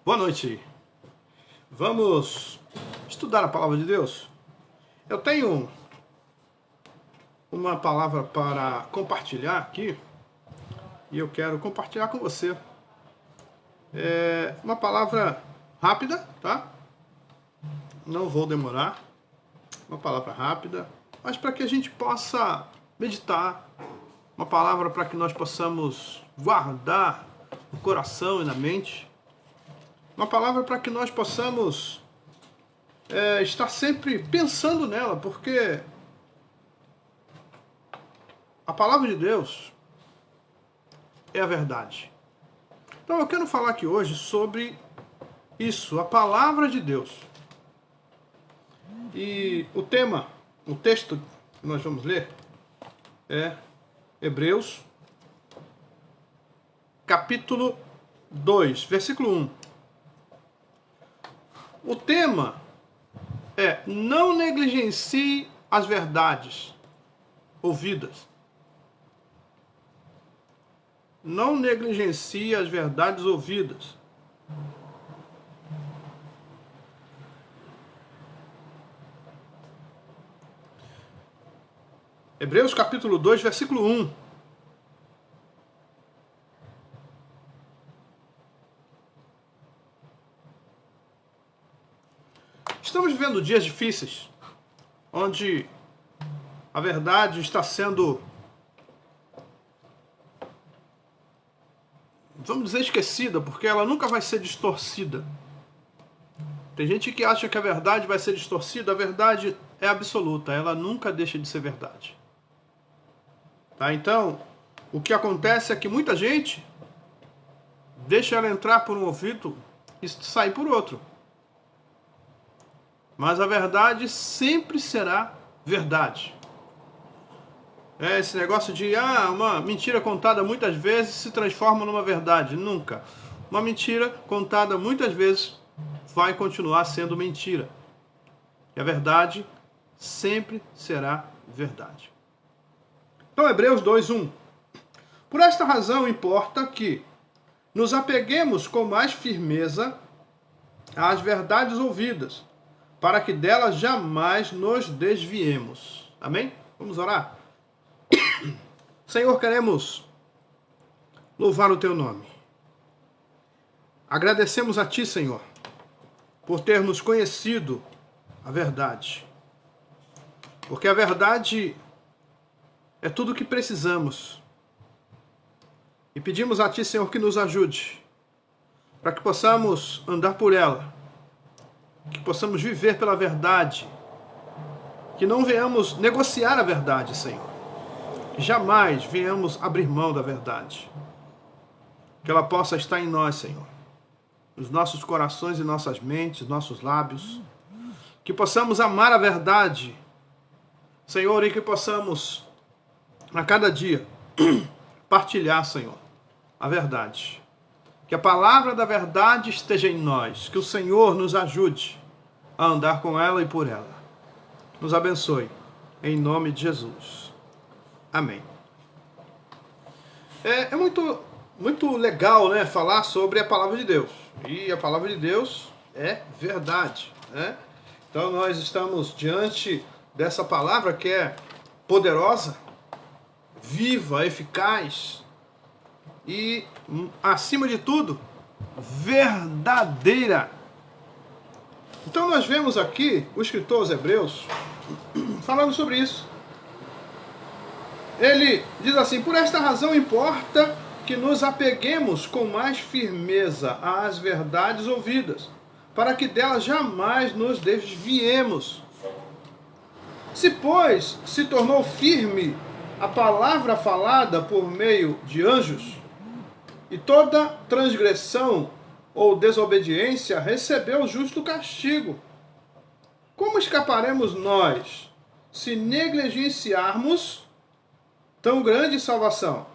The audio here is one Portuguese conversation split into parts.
Boa noite. Vamos estudar a palavra de Deus? Eu tenho uma palavra para compartilhar aqui e eu quero compartilhar com você. É uma palavra rápida, tá? Não vou demorar. Uma palavra rápida, mas para que a gente possa meditar. Uma palavra para que nós possamos guardar no coração e na mente. Uma palavra para que nós possamos estar sempre pensando nela, porque a palavra de Deus é a verdade. Então eu quero falar aqui hoje sobre isso, a palavra de Deus. E o tema, o texto que nós vamos ler é Hebreus, capítulo 2, versículo 1. O tema é: não negligencie as verdades ouvidas. Não negligencie as verdades ouvidas. Hebreus capítulo 2, versículo 1. Estamos vivendo dias difíceis, onde a verdade está sendo, vamos dizer, esquecida, porque ela nunca vai ser distorcida. Tem gente que acha que a verdade vai ser distorcida. A verdade é absoluta, ela nunca deixa de ser verdade. Tá? Então, o que acontece é que muita gente deixa ela entrar por um ouvido e sair por outro. Mas a verdade sempre será verdade. Esse negócio de uma mentira contada muitas vezes se transforma numa verdade. Nunca. Uma mentira contada muitas vezes vai continuar sendo mentira. E a verdade sempre será verdade. Então, Hebreus 2:1. Por esta razão importa que nos apeguemos com mais firmeza às verdades ouvidas, para que delas jamais nos desviemos. Amém? Vamos orar? Senhor, queremos louvar o Teu nome. Agradecemos a Ti, Senhor, por termos conhecido a verdade. Porque a verdade é tudo o que precisamos. E pedimos a Ti, Senhor, que nos ajude, para que possamos andar por ela, que possamos viver pela verdade, que não venhamos negociar a verdade, Senhor, que jamais venhamos abrir mão da verdade, que ela possa estar em nós, Senhor, nos nossos corações e nossas mentes, nossos lábios, que possamos amar a verdade, Senhor, e que possamos a cada dia partilhar, Senhor, a verdade. Que a palavra da verdade esteja em nós. Que o Senhor nos ajude a andar com ela e por ela. Nos abençoe. Em nome de Jesus. Amém. É muito legal, né, falar sobre a palavra de Deus. E a palavra de Deus é verdade, né? Então nós estamos diante dessa palavra que é poderosa, viva, eficaz e, acima de tudo, verdadeira. Então nós vemos aqui o escritor aos Hebreus falando sobre isso. Ele diz assim: por esta razão importa que nos apeguemos com mais firmeza às verdades ouvidas, para que delas jamais nos desviemos. Se, pois, se tornou firme a palavra falada por meio de anjos, e toda transgressão ou desobediência recebeu justo castigo, como escaparemos nós se negligenciarmos tão grande salvação,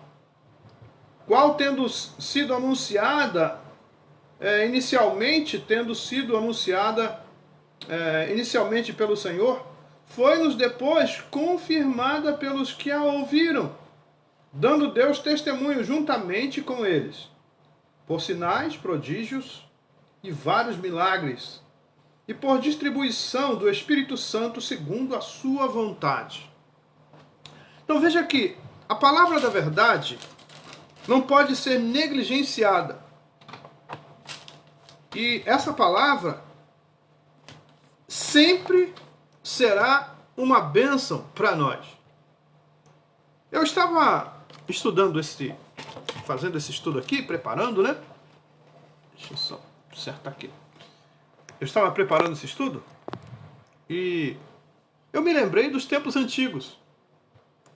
qual tendo sido anunciada inicialmente pelo Senhor, foi-nos depois confirmada pelos que a ouviram, dando Deus testemunho juntamente com eles, por sinais, prodígios e vários milagres, e por distribuição do Espírito Santo segundo a sua vontade. Então veja que a palavra da verdade não pode ser negligenciada. E essa palavra sempre será uma bênção para nós. Eu estava estudando fazendo esse estudo aqui, preparando, né? Deixa eu só acertar aqui. Eu estava preparando esse estudo e eu me lembrei dos tempos antigos.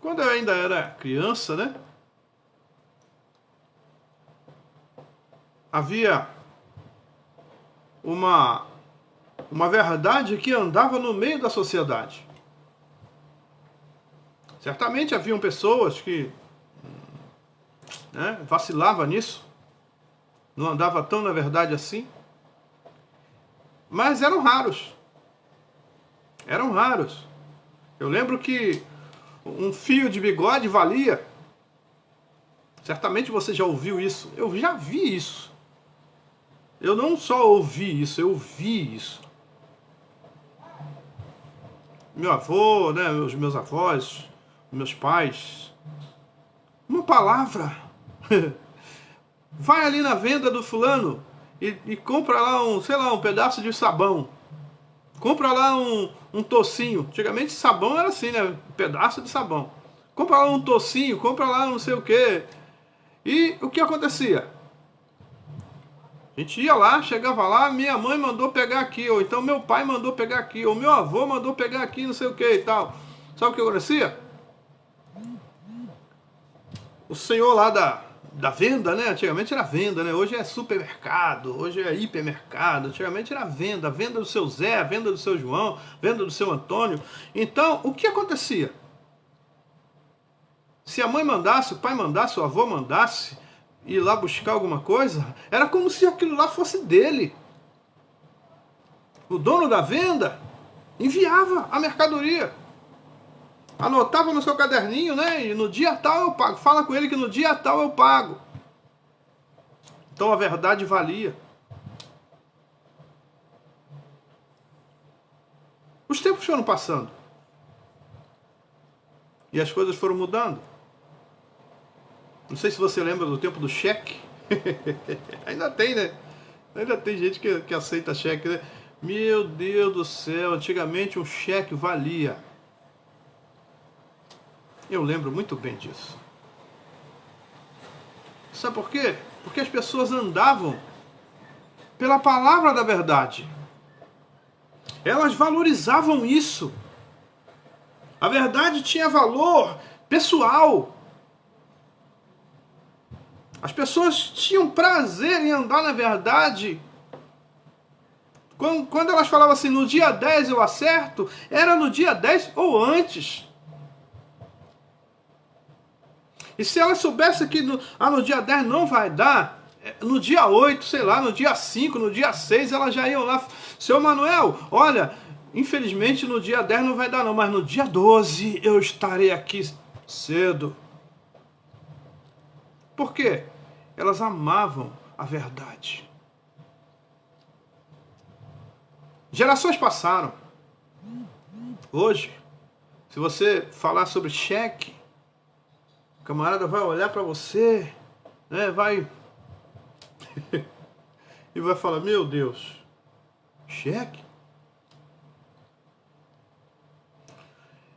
Quando eu ainda era criança, né? Havia uma verdade que andava no meio da sociedade. Certamente haviam pessoas que vacilavam nisso, não andava tão na verdade assim, mas eram raros. Eram raros. Eu lembro que um fio de bigode valia. Certamente você já ouviu isso. Eu já vi isso. Eu não só ouvi isso, eu vi isso. Meu avô, né, meus avós, meus pais. Uma palavra. Vai ali na venda do fulano e compra lá um pedaço de sabão. Compra lá um tocinho. Antigamente sabão era assim, né? Um pedaço de sabão. Compra lá um tocinho, compra lá não sei o quê. E o que acontecia? A gente ia lá, chegava lá, minha mãe mandou pegar aqui, ou então meu pai mandou pegar aqui, ou meu avô mandou pegar aqui, não sei o que e tal. Sabe o que acontecia? O senhor lá da venda, né? Antigamente era venda, né? Hoje é supermercado, hoje é hipermercado. Antigamente era venda, a venda do seu Zé, a venda do seu João, a venda do seu Antônio. Então, o que acontecia? Se a mãe mandasse, o pai mandasse, o avô mandasse ir lá buscar alguma coisa, era como se aquilo lá fosse dele. O dono da venda enviava a mercadoria. Anotava no seu caderninho, né? E no dia tal eu pago. Fala com ele que no dia tal eu pago. Então a verdade valia. Os tempos foram passando. E as coisas foram mudando. Não sei se você lembra do tempo do cheque. Ainda tem, né? Ainda tem gente que aceita cheque, né? Meu Deus do céu, antigamente um cheque valia. Eu lembro muito bem disso. Sabe por quê? Porque as pessoas andavam pela palavra da verdade. Elas valorizavam isso. A verdade tinha valor pessoal. As pessoas tinham prazer em andar na verdade. Quando elas falavam assim, no dia 10 eu acerto, era no dia 10 ou antes. E se elas soubessem que no dia 10 não vai dar, no dia 8, sei lá, no dia 5, no dia 6, elas já iam lá. Seu Manuel, olha, infelizmente no dia 10 não vai dar não, mas no dia 12 eu estarei aqui cedo. Por quê? Elas amavam a verdade. Gerações passaram. Hoje, se você falar sobre cheque, o camarada vai olhar para você, né, vai e vai falar, meu Deus, cheque?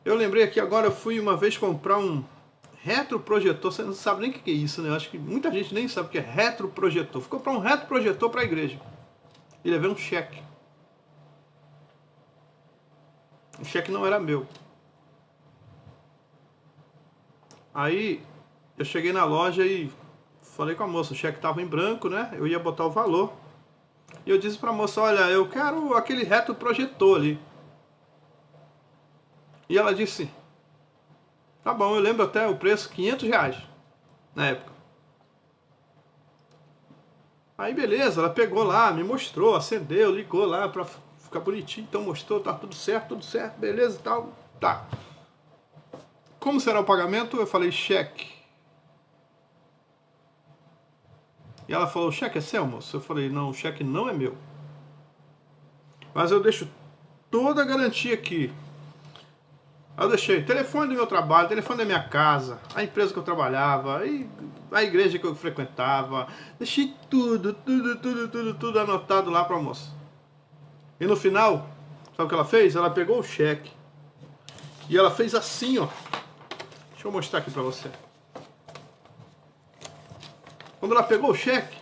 Eu lembrei aqui agora, eu fui uma vez comprar um retroprojetor, você não sabe nem o que é isso, né? Eu acho que muita gente nem sabe o que é retroprojetor. Fui comprar um retroprojetor para a igreja e levei um cheque. O cheque não era meu. Aí eu cheguei na loja e falei com a moça, o cheque estava em branco, né? Eu ia botar o valor. E eu disse para a moça, olha, eu quero aquele retroprojetor ali. E ela disse, tá bom, eu lembro até o preço, R$500 na época. Aí beleza, ela pegou lá, me mostrou, acendeu, ligou lá pra ficar bonitinho, então mostrou, tá tudo certo, beleza e tal, tá. Como será o pagamento? Eu falei cheque. E ela falou, o cheque é seu, moço? Eu falei, não, o cheque não é meu. Mas eu deixo toda a garantia aqui. Eu deixei telefone do meu trabalho, telefone da minha casa, a empresa que eu trabalhava, a igreja que eu frequentava. Deixei tudo anotado lá para a moça. E no final, sabe o que ela fez? Ela pegou o cheque e ela fez assim, ó. Deixa eu mostrar aqui para você. Quando ela pegou o cheque,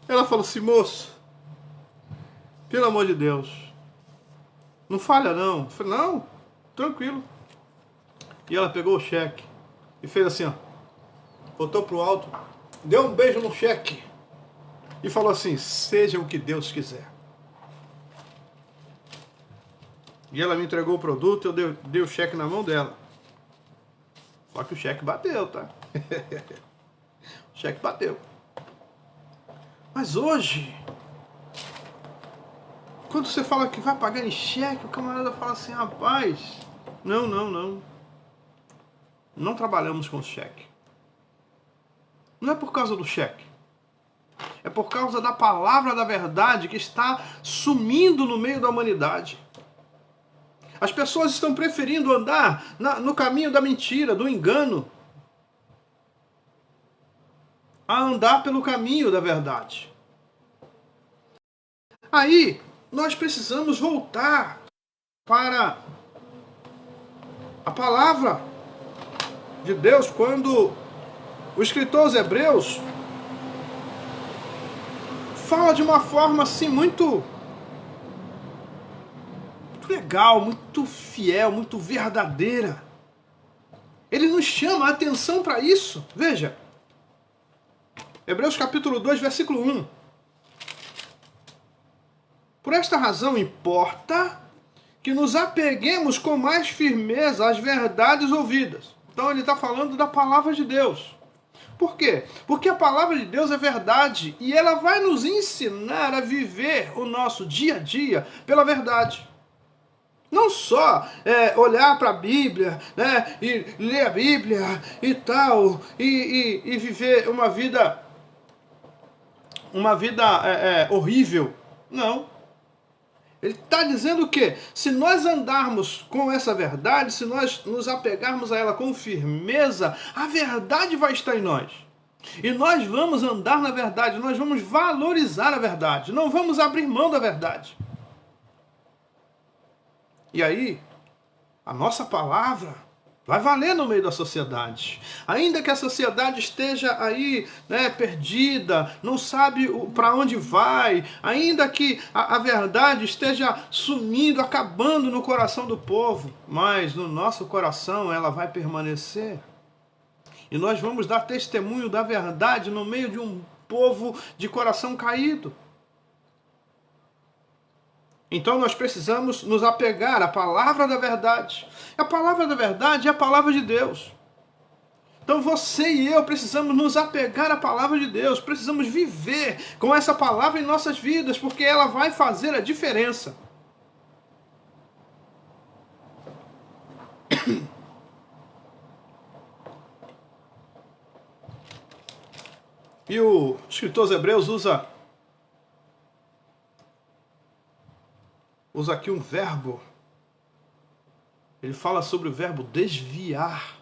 ela falou assim, moço, pelo amor de Deus, não falha não. Eu falei, não, tranquilo. E ela pegou o cheque e fez assim, ó. Botou pro alto, deu um beijo no cheque e falou assim, seja o que Deus quiser. E ela me entregou o produto, eu dei o cheque na mão dela. Só que o cheque bateu, tá? O cheque bateu. Mas hoje, quando você fala que vai pagar em cheque, o camarada fala assim, rapaz, não. Não trabalhamos com cheque. Não é por causa do cheque. É por causa da palavra da verdade que está sumindo no meio da humanidade. As pessoas estão preferindo andar no caminho da mentira, do engano, a andar pelo caminho da verdade. Aí, nós precisamos voltar para a palavra de Deus, quando o escritor aos Hebreus fala de uma forma assim muito legal, muito fiel, muito verdadeira. Ele nos chama a atenção para isso. Veja, Hebreus capítulo 2, versículo 1. Por esta razão importa que nos apeguemos com mais firmeza às verdades ouvidas. Então ele está falando da palavra de Deus. Por quê? Porque a palavra de Deus é verdade e ela vai nos ensinar a viver o nosso dia a dia pela verdade. Não só olhar para a Bíblia, né, e ler a Bíblia e tal, e viver uma vida horrível. Não. Ele está dizendo que se nós andarmos com essa verdade, se nós nos apegarmos a ela com firmeza, a verdade vai estar em nós. E nós vamos andar na verdade, nós vamos valorizar a verdade, não vamos abrir mão da verdade. E aí, a nossa palavra vai valer no meio da sociedade. Ainda que a sociedade esteja aí, né, perdida, não sabe para onde vai, ainda que a verdade esteja sumindo, acabando no coração do povo, mas no nosso coração ela vai permanecer. E nós vamos dar testemunho da verdade no meio de um povo de coração caído. Então nós precisamos nos apegar à palavra da verdade. A palavra da verdade é a palavra de Deus. Então você e eu precisamos nos apegar à palavra de Deus. Precisamos viver com essa palavra em nossas vidas, porque ela vai fazer a diferença. E o escritor aos Hebreus usa aqui um verbo. Ele fala sobre o verbo desviar.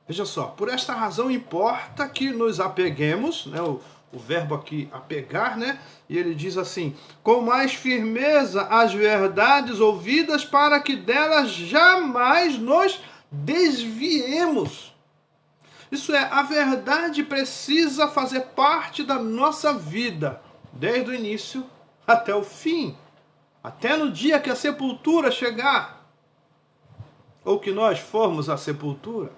Veja só, por esta razão importa que nos apeguemos, né, o verbo aqui apegar, né? E ele diz assim, com mais firmeza as verdades ouvidas para que delas jamais nos desviemos. Isso é, a verdade precisa fazer parte da nossa vida, desde o início até o fim, até no dia que a sepultura chegar, ou que nós formos à sepultura.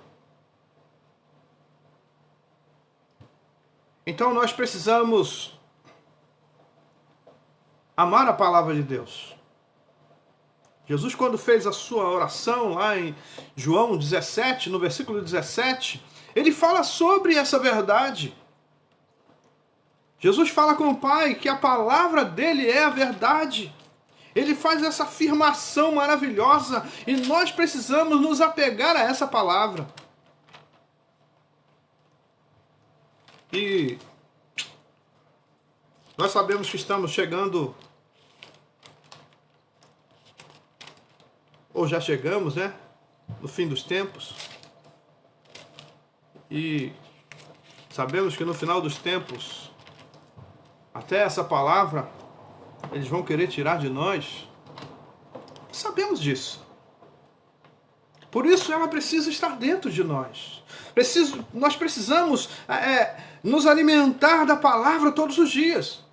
Então nós precisamos amar a palavra de Deus. Jesus, quando fez a sua oração lá em João 17, no versículo 17, ele fala sobre essa verdade. Jesus fala com o Pai que a palavra dele é a verdade. Ele faz essa afirmação maravilhosa e nós precisamos nos apegar a essa palavra. E nós sabemos que estamos chegando, ou já chegamos, né? No fim dos tempos. E sabemos que no final dos tempos, até essa palavra, eles vão querer tirar de nós. Sabemos disso. Por isso ela precisa estar dentro de nós. Nós precisamos nos alimentar da palavra todos os dias.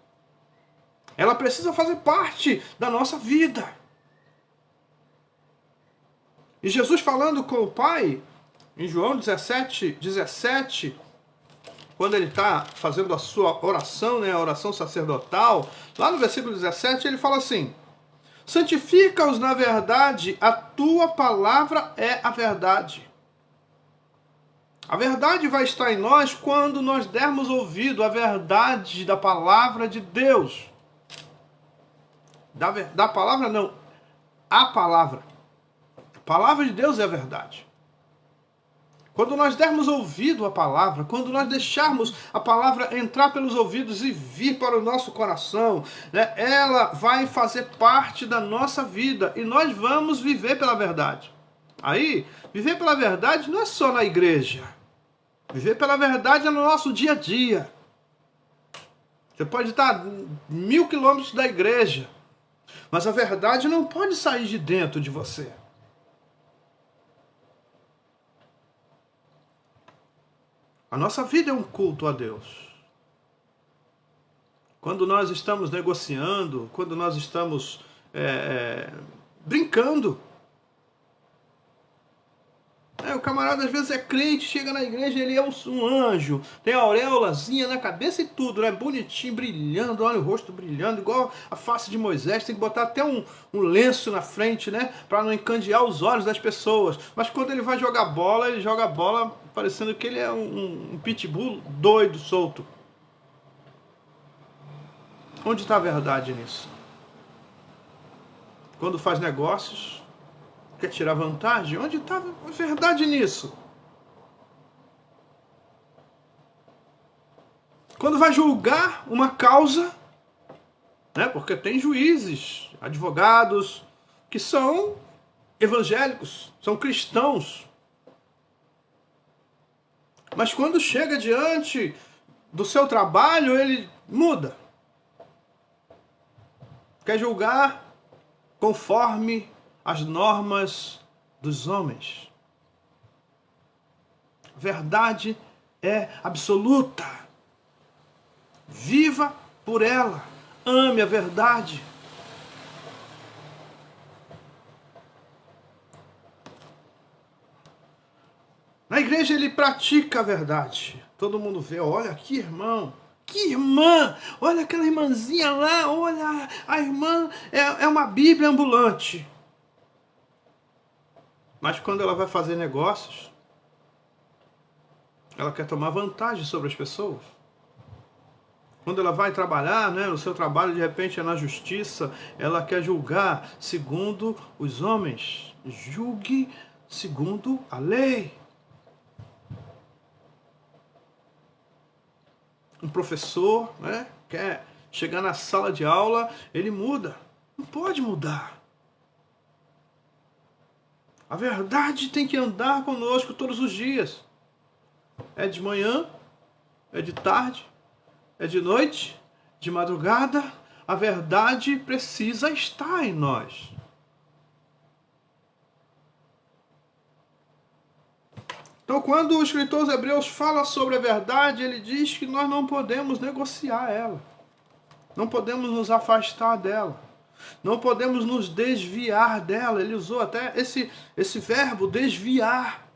Ela precisa fazer parte da nossa vida. E Jesus falando com o Pai, em João 17, quando ele está fazendo a sua oração, né, a oração sacerdotal, lá no versículo 17 ele fala assim: santifica-os na verdade, a tua palavra é a verdade. A verdade vai estar em nós quando nós dermos ouvido à verdade da palavra de Deus. Da palavra não, a palavra. A palavra de Deus é a verdade. Quando nós dermos ouvido à palavra, quando nós deixarmos a palavra entrar pelos ouvidos e vir para o nosso coração, né, ela vai fazer parte da nossa vida e nós vamos viver pela verdade. Aí, viver pela verdade não é só na igreja. Viver pela verdade é no nosso dia a dia. Você pode estar 1000 quilômetros da igreja, mas a verdade não pode sair de dentro de você. A nossa vida é um culto a Deus. Quando nós estamos negociando, quando nós estamos brincando. O camarada às vezes é crente, chega na igreja, ele é um anjo, tem a auréolazinha na cabeça e tudo, né? Bonitinho, brilhando, olha o rosto brilhando, igual a face de Moisés, tem que botar até um lenço na frente, né? Para não encandear os olhos das pessoas. Mas quando ele vai jogar bola, ele joga a bola parecendo que ele é um pitbull doido, solto. Onde está a verdade nisso? Quando faz negócios, quer tirar vantagem? Onde está a verdade nisso? Quando vai julgar uma causa, né? Porque tem juízes, advogados, que são evangélicos, são cristãos. Mas quando chega diante do seu trabalho, ele muda. Quer julgar conforme as normas dos homens. Verdade é absoluta. Viva por ela. Ame a verdade. Na igreja ele pratica a verdade. Todo mundo vê, olha que irmão, que irmã, olha aquela irmãzinha lá, olha, a irmã é uma Bíblia ambulante. Mas quando ela vai fazer negócios, ela quer tomar vantagem sobre as pessoas. Quando ela vai trabalhar, né, o seu trabalho de repente é na justiça, ela quer julgar segundo os homens. Julgue segundo a lei. Um professor, né, quer chegar na sala de aula, ele muda. Não pode mudar. A verdade tem que andar conosco todos os dias. É de manhã, é de tarde, é de noite, de madrugada. A verdade precisa estar em nós. Então, quando o escritor aos Hebreus fala sobre a verdade, ele diz que nós não podemos negociar ela. Não podemos nos afastar dela. Não podemos nos desviar dela. Ele usou até esse verbo, desviar.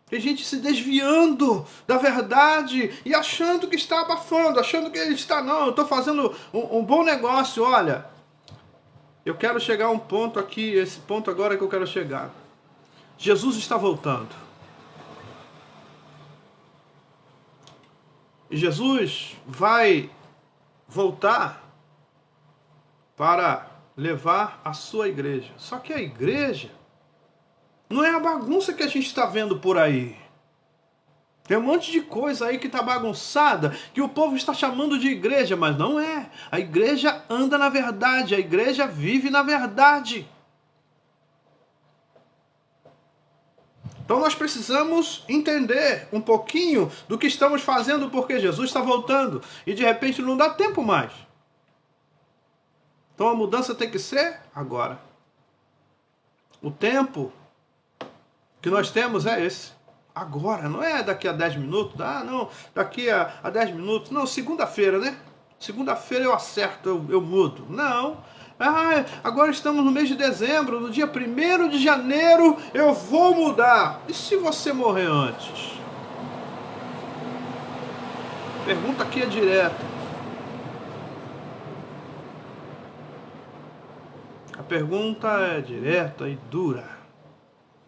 Tem gente se desviando da verdade e achando que está abafando, achando que ele está, não, eu estou fazendo um bom negócio. Olha, eu quero chegar a um ponto aqui, esse ponto agora que eu quero chegar. Jesus está voltando. E Jesus vai voltar para levar a sua igreja. Só que a igreja não é a bagunça que a gente está vendo por aí. Tem um monte de coisa aí que está bagunçada, que o povo está chamando de igreja, mas não é. A igreja anda na verdade, a igreja vive na verdade. Então nós precisamos entender um pouquinho do que estamos fazendo, porque Jesus está voltando e de repente não dá tempo mais. Então a mudança tem que ser agora. O tempo que nós temos é esse. Agora, não é daqui a 10 minutos, não, daqui a 10 minutos, não, segunda-feira, né? Segunda-feira eu acerto, eu mudo. Não, agora estamos no mês de dezembro, no dia 1º de janeiro eu vou mudar. E se você morrer antes? Pergunta aqui é direta. A pergunta é direta e dura.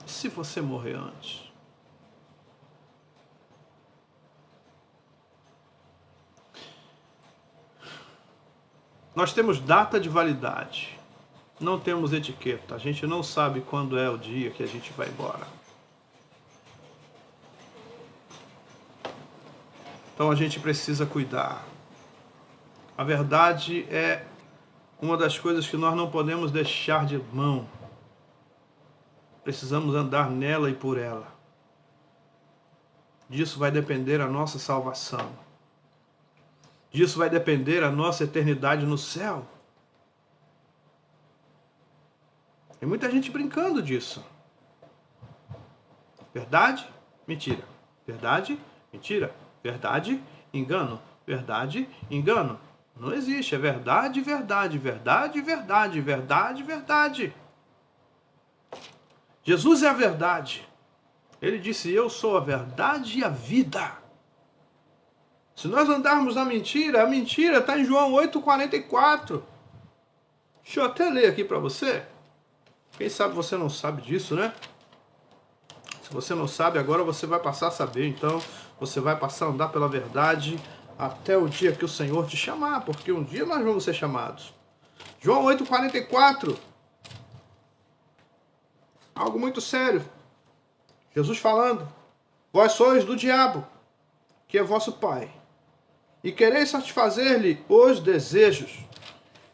E se você morrer antes? Nós temos data de validade, não temos etiqueta, a gente não sabe quando é o dia que a gente vai embora. Então a gente precisa cuidar. A verdade é uma das coisas que nós não podemos deixar de mão. Precisamos andar nela e por ela. Disso vai depender a nossa salvação. Disso vai depender a nossa eternidade no céu. Tem muita gente brincando disso. Verdade, mentira. Verdade, mentira. Verdade, engano. Verdade, engano. Não existe. É verdade, verdade, verdade, verdade, verdade, verdade. Jesus é a verdade. Ele disse, eu sou a verdade e a vida. Se nós andarmos na mentira, a mentira está em João 8,44. Deixa eu até ler aqui para você. Quem sabe você não sabe disso, né? Se você não sabe, agora você vai passar a saber. Então, você vai passar a andar pela verdade até o dia que o Senhor te chamar. Porque um dia nós vamos ser chamados. João 8,44. Algo muito sério. Jesus falando. Vós sois do diabo, que é vosso pai, e quereis satisfazer-lhe os desejos.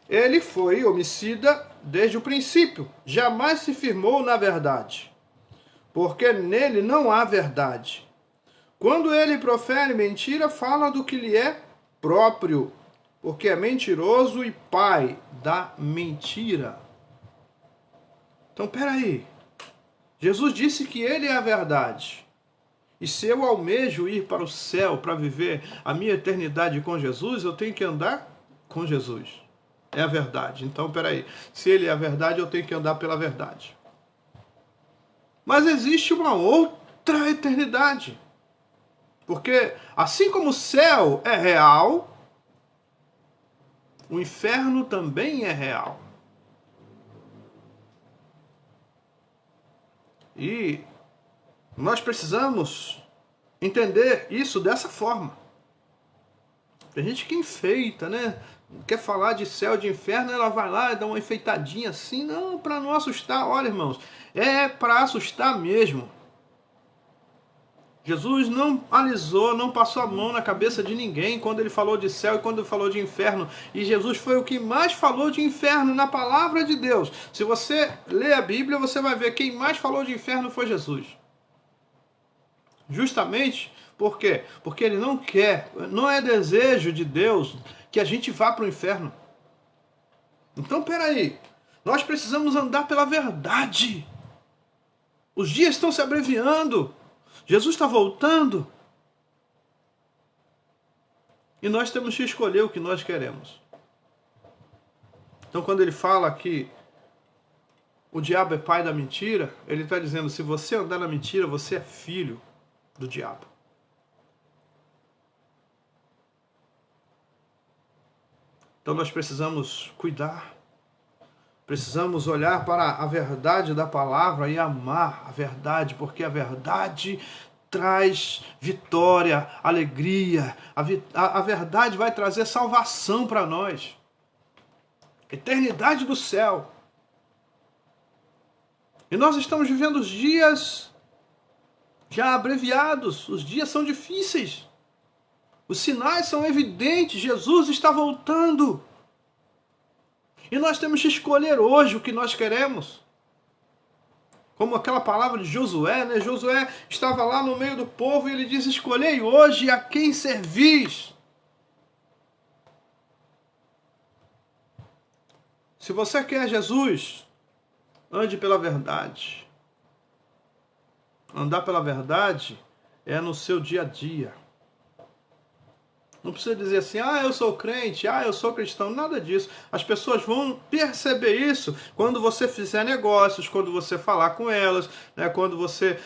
Ele foi homicida desde o princípio, jamais se firmou na verdade, porque nele não há verdade. Quando ele profere mentira, fala do que lhe é próprio, porque é mentiroso e pai da mentira. Então, peraí. Jesus disse que ele é a verdade. E se eu almejo ir para o céu para viver a minha eternidade com Jesus, eu tenho que andar com Jesus. É a verdade. Então, peraí. Se ele é a verdade, eu tenho que andar pela verdade. Mas existe uma outra eternidade. Porque assim como o céu é real, o inferno também é real. E nós precisamos entender isso dessa forma. Tem gente que enfeita, né? Quer falar de céu, de inferno, ela vai lá e dá uma enfeitadinha assim. Não, para não assustar. Olha, irmãos, é para assustar mesmo. Jesus não alisou, não passou a mão na cabeça de ninguém quando ele falou de céu e quando ele falou de inferno. E Jesus foi o que mais falou de inferno na palavra de Deus. Se você ler a Bíblia, você vai ver quem mais falou de inferno foi Jesus. Justamente por quê? Porque ele não quer, não é desejo de Deus que a gente vá para o inferno. Então, peraí, nós precisamos andar pela verdade. Os dias estão se abreviando. Jesus está voltando. E nós temos que escolher o que nós queremos. Então, quando ele fala que o diabo é pai da mentira, ele está dizendo, se você andar na mentira, você é filho do diabo. Então nós precisamos cuidar. Precisamos olhar para a verdade da palavra e amar a verdade, porque a verdade traz vitória, alegria. A verdade vai trazer salvação para nós. Eternidade do céu. E nós estamos vivendo os dias já abreviados, os dias são difíceis, os sinais são evidentes, Jesus está voltando. E nós temos que escolher hoje o que nós queremos. Como aquela palavra de Josué, né? Josué estava lá no meio do povo e ele diz: escolhei hoje a quem servis. Se você quer Jesus, ande pela verdade. Andar pela verdade é no seu dia a dia. Não precisa dizer assim, eu sou crente, eu sou cristão, nada disso. As pessoas vão perceber isso quando você fizer negócios, quando você falar com elas, né, quando você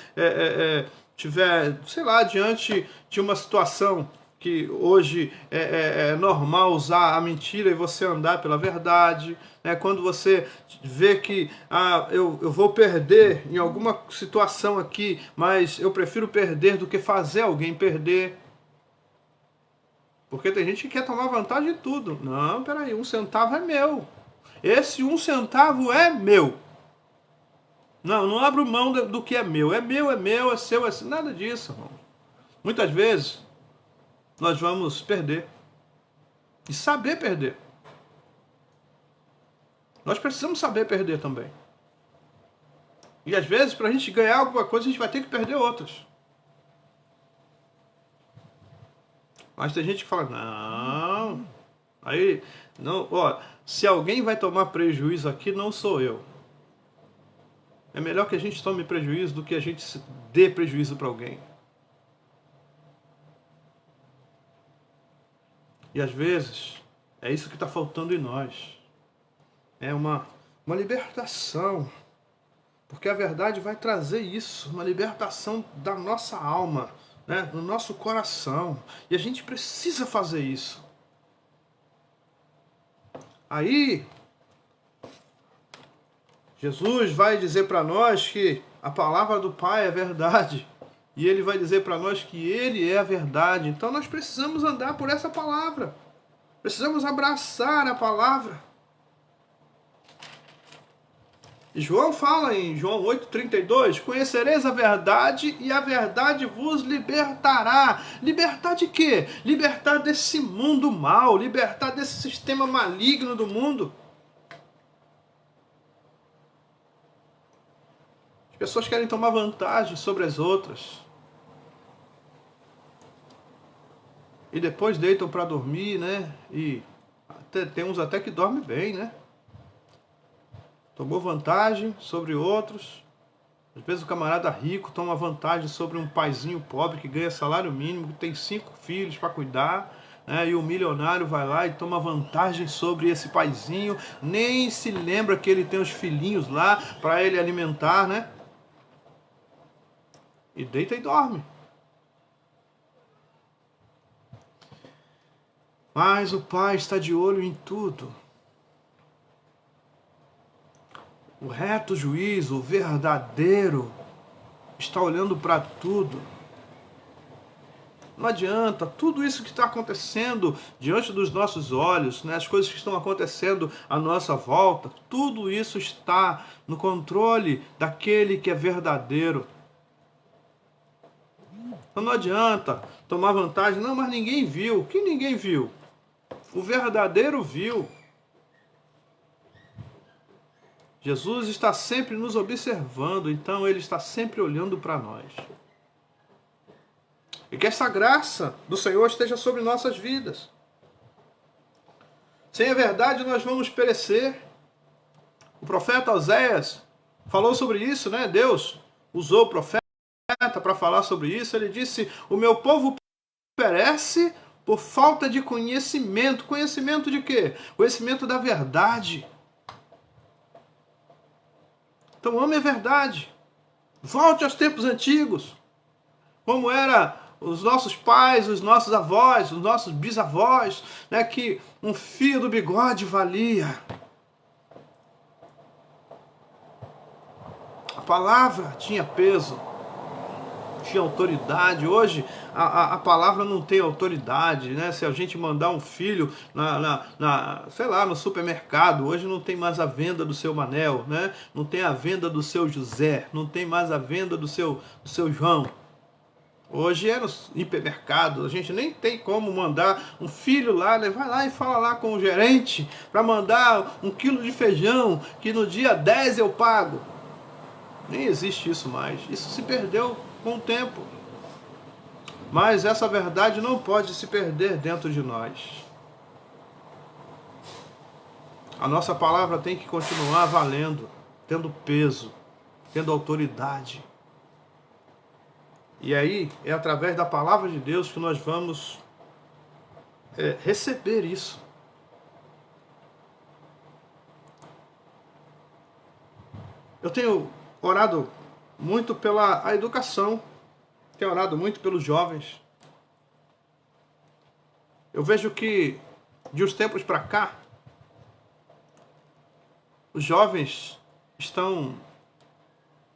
tiver, sei lá, diante de uma situação que hoje é normal usar a mentira e você andar pela verdade, né, quando você vê que eu vou perder em alguma situação aqui, mas eu prefiro perder do que fazer alguém perder. Porque tem gente que quer tomar vantagem de tudo. Não, peraí, 1 centavo é meu. Esse 1 centavo é meu. Não abro mão do que é meu. É meu, é seu, é seu. Nada disso, irmão. Muitas vezes, nós vamos perder. E saber perder. Nós precisamos saber perder também. E às vezes, para a gente ganhar alguma coisa, a gente vai ter que perder outras. Mas tem gente que fala, não. Aí, não, se alguém vai tomar prejuízo aqui, não sou eu. É melhor que a gente tome prejuízo do que a gente dê prejuízo para alguém. E às vezes, é isso que está faltando em nós. É uma libertação. Porque a verdade vai trazer isso, uma libertação da nossa alma, né, do nosso coração. E a gente precisa fazer isso. Aí, Jesus vai dizer para nós que a palavra do Pai é verdade. E Ele vai dizer para nós que Ele é a verdade. Então nós precisamos andar por essa palavra. Precisamos abraçar a palavra. E João fala em João 8,32, conhecereis a verdade e a verdade vos libertará. Libertar de quê? Libertar desse mundo mal, libertar desse sistema maligno do mundo. As pessoas querem tomar vantagem sobre as outras. E depois deitam para dormir, né? E tem uns até que dormem bem, né? Tomou vantagem sobre outros. Às vezes o camarada rico toma vantagem sobre um paizinho pobre que ganha salário mínimo, que tem 5 filhos para cuidar, né? E o milionário vai lá e toma vantagem sobre esse paizinho, nem se lembra que ele tem os filhinhos lá para ele alimentar, né? E deita e dorme. Mas o Pai está de olho em tudo. O reto juiz, o verdadeiro, está olhando para tudo. Não adianta, tudo isso que está acontecendo diante dos nossos olhos, né, as coisas que estão acontecendo à nossa volta, tudo isso está no controle daquele que é verdadeiro. Então não adianta tomar vantagem, não, mas ninguém viu. O que ninguém viu? O verdadeiro viu. Jesus está sempre nos observando, então Ele está sempre olhando para nós. E que essa graça do Senhor esteja sobre nossas vidas. Sem a verdade nós vamos perecer. O profeta Oséias falou sobre isso, né? Deus usou o profeta para falar sobre isso. Ele disse, o meu povo perece por falta de conhecimento. Conhecimento de quê? Conhecimento da verdade. Então ame a verdade. Volte aos tempos antigos. Como era os nossos pais, os nossos avós, os nossos bisavós, né, que um fio do bigode valia. A palavra tinha peso, tinha autoridade. Hoje a palavra não tem autoridade, né? Se a gente mandar um filho sei lá, no supermercado, hoje não tem mais a venda do seu Manel, né? Não tem a venda do seu José, não tem mais a venda do seu João. Hoje é no hipermercado, a gente nem tem como mandar um filho lá, né? Vai lá e fala lá com o gerente para mandar 1 quilo de feijão, que no dia 10 eu pago. Nem existe isso mais. Isso se perdeu com o tempo. Mas essa verdade não pode se perder dentro de nós. A nossa palavra tem que continuar valendo, tendo peso, tendo autoridade. E aí é através da palavra de Deus que nós vamos receber isso. Eu tenho orado muito pela educação, tenho orado muito pelos jovens. Eu vejo que de uns tempos para cá, os jovens estão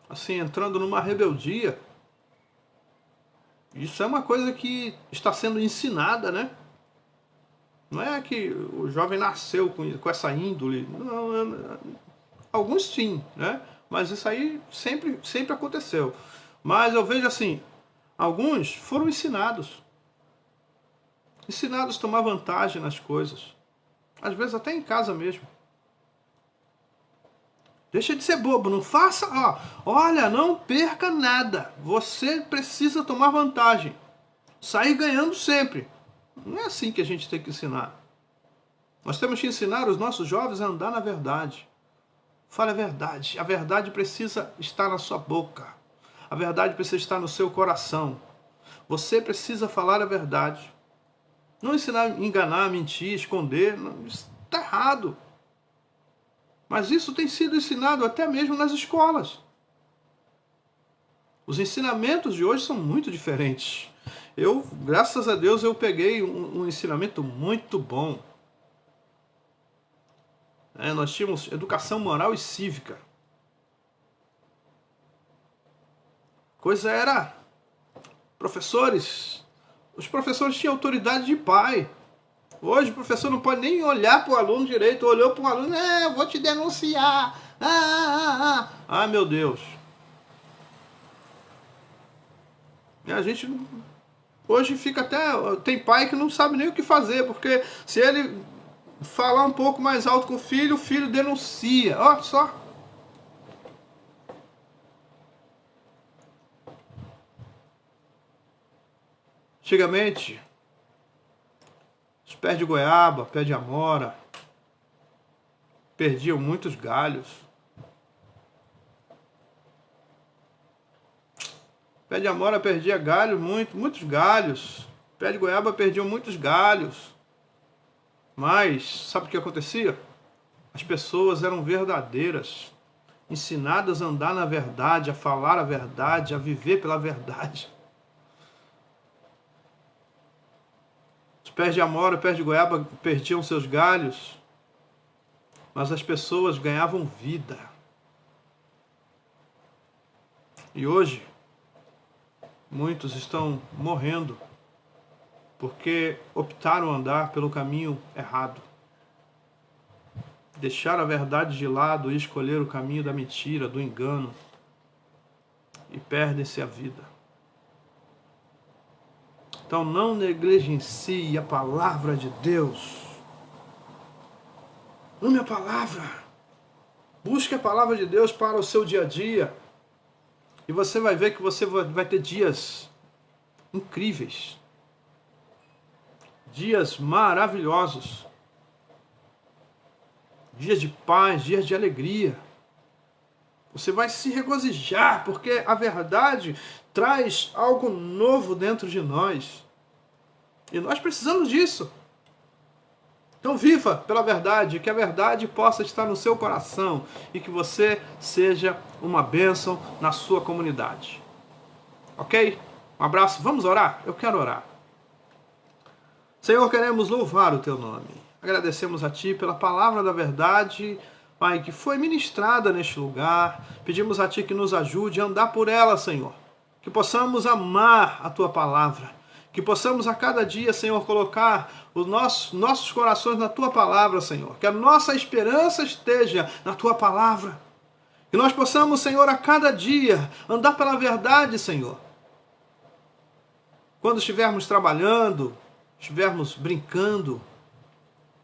assim entrando numa rebeldia. Isso é uma coisa que está sendo ensinada, né? Não é que o jovem nasceu com essa índole. Não, alguns sim, né? Mas isso aí sempre aconteceu. Mas eu vejo assim, alguns foram ensinados. Ensinados a tomar vantagem nas coisas. Às vezes até em casa mesmo. Deixa de ser bobo, não faça, olha, não perca nada. Você precisa tomar vantagem. Sair ganhando sempre. Não é assim que a gente tem que ensinar. Nós temos que ensinar os nossos jovens a andar na verdade. Fale a verdade. A verdade precisa estar na sua boca. A verdade precisa estar no seu coração. Você precisa falar a verdade. Não ensinar a enganar, mentir, esconder. Não, isso está errado. Mas isso tem sido ensinado até mesmo nas escolas. Os ensinamentos de hoje são muito diferentes. Graças a Deus, eu peguei um ensinamento muito bom. Nós tínhamos educação moral e cívica. Coisa era professores. Os professores tinham autoridade de pai. Hoje o professor não pode nem olhar para o aluno direito. Olhou para o aluno, eu vou te denunciar. Ah, meu Deus. E a gente hoje fica até... Tem pai que não sabe nem o que fazer, porque se ele falar um pouco mais alto com o filho denuncia. Ó, só. Antigamente, os pés de goiaba, pé de amora, perdiam muitos galhos. Pé de amora perdia galhos, muitos galhos. Pé de goiaba perdiam muitos galhos. Mas, sabe o que acontecia? As pessoas eram verdadeiras, ensinadas a andar na verdade, a falar a verdade, a viver pela verdade. Os pés de amora, pés de goiaba perdiam seus galhos, mas as pessoas ganhavam vida. E hoje, muitos estão morrendo porque optaram andar pelo caminho errado. Deixaram a verdade de lado e escolheram o caminho da mentira, do engano. E perdem-se a vida. Então não negligencie a palavra de Deus. Ame a palavra. Busque a palavra de Deus para o seu dia a dia. E você vai ver que você vai ter dias incríveis. Dias maravilhosos. Dias de paz, dias de alegria. Você vai se regozijar, porque a verdade traz algo novo dentro de nós. E nós precisamos disso. Então viva pela verdade, que a verdade possa estar no seu coração e que você seja uma bênção na sua comunidade. Ok? Um abraço, vamos orar? Eu quero orar. Senhor, queremos louvar o Teu nome. Agradecemos a Ti pela palavra da verdade, Pai, que foi ministrada neste lugar. Pedimos a Ti que nos ajude a andar por ela, Senhor. Que possamos amar a Tua palavra. Que possamos a cada dia, Senhor, colocar os nossos corações na Tua palavra, Senhor. Que a nossa esperança esteja na Tua palavra. Que nós possamos, Senhor, a cada dia andar pela verdade, Senhor. quando estivermos trabalhando, estivermos brincando,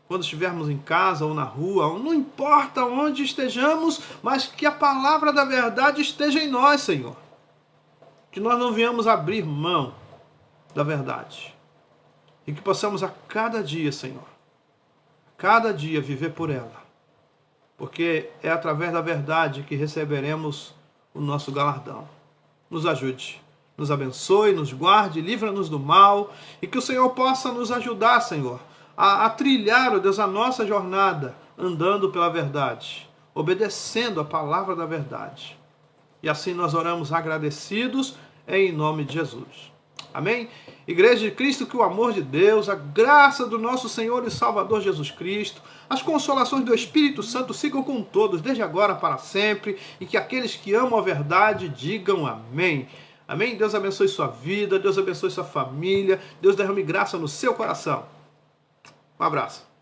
quando estivermos em casa ou na rua, não importa onde estejamos, mas que a palavra da verdade esteja em nós, Senhor. Que nós não venhamos abrir mão da verdade. E que possamos a cada dia, Senhor, cada dia viver por ela. Porque é através da verdade que receberemos o nosso galardão. Nos ajude, nos abençoe, nos guarde, livra-nos do mal. E que o Senhor possa nos ajudar, Senhor, a trilhar, ó Deus, a nossa jornada, andando pela verdade, obedecendo a palavra da verdade. E assim nós oramos agradecidos em nome de Jesus. Amém? Igreja de Cristo, que o amor de Deus, a graça do nosso Senhor e Salvador Jesus Cristo, as consolações do Espírito Santo sigam com todos, desde agora para sempre, e que aqueles que amam a verdade digam amém. Amém? Deus abençoe sua vida, Deus abençoe sua família, Deus derrame graça no seu coração. Um abraço.